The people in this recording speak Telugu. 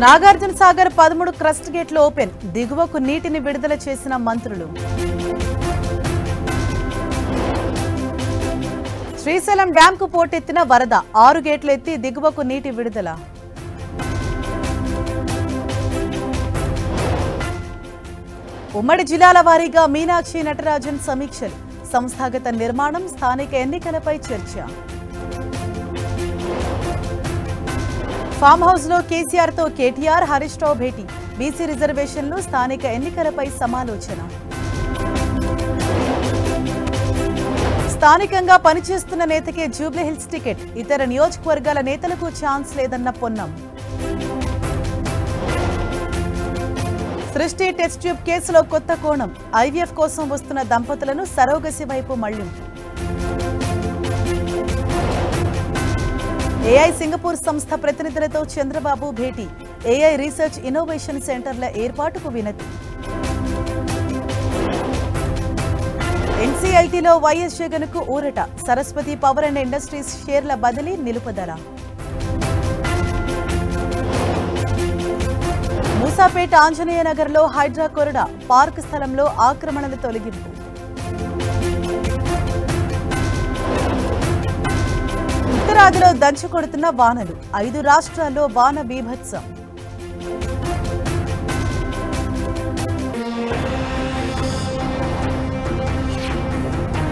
నాగార్జున సాగర్ 13 క్రస్ట్ గేట్లు ఓపెన్, దిగువకు నీటిని విడుదల చేసిన మంత్రులు. శ్రీశైలం డ్యాంకు పోటెత్తిన వరద, 6 గేట్లు ఎత్తి దిగువకు నీటి విడుదల. ఉమ్మడి జిల్లాల వారీగా మీనాక్షి నటరాజన్ సమీక్షలు, సంస్థాగత నిర్మాణం, స్థానిక ఎన్నికలపై చర్చ. ఫామ్ హౌస్ లో కేసీఆర్ తో కేటీఆర్, హరీష్ రావు భేటీ, బీసీ రిజర్వేషన్లు, స్థానిక ఎన్నికలపై సమాలోచన. స్థానికంగా పనిచేస్తున్న నేతకే జూబ్లీహిల్స్ టికెట్, ఇతర నియోజకవర్గాల నేతలకు ఛాన్స్ లేదన్న పొన్నం. సృష్టి టెస్ట్ ట్యూబ్ కేసులో కొత్త కోణం, ఐవీఎఫ్ కోసం వస్తున్న దంపతులను సరోగసి వైపు మళ్లింపు. ఏఐ సింగపూర్ సంస్థ ప్రతినిధులతో చంద్రబాబు భేటీ, ఏఐ రీసెర్చ్ ఇన్నోవేషన్ సెంటర్ల ఏర్పాటుకు వినతి. ఎన్సీఐటీలో వైఎస్ జగన్ కు ఊరట, సరస్వతి పవర్ అండ్ ఇండస్ట్రీస్ షేర్ల బదిలీ నిలుపుదల. మూసాపేట ఆంజనేయ నగర్లో హైడ్రా కొరడా, పార్క్ స్థలంలో ఆక్రమణల తొలగింపు. ఉత్తరాదిలో దంచుకొడుతున్న వానలు, 5 రాష్ట్రాల్లో వాన బీభత్సం.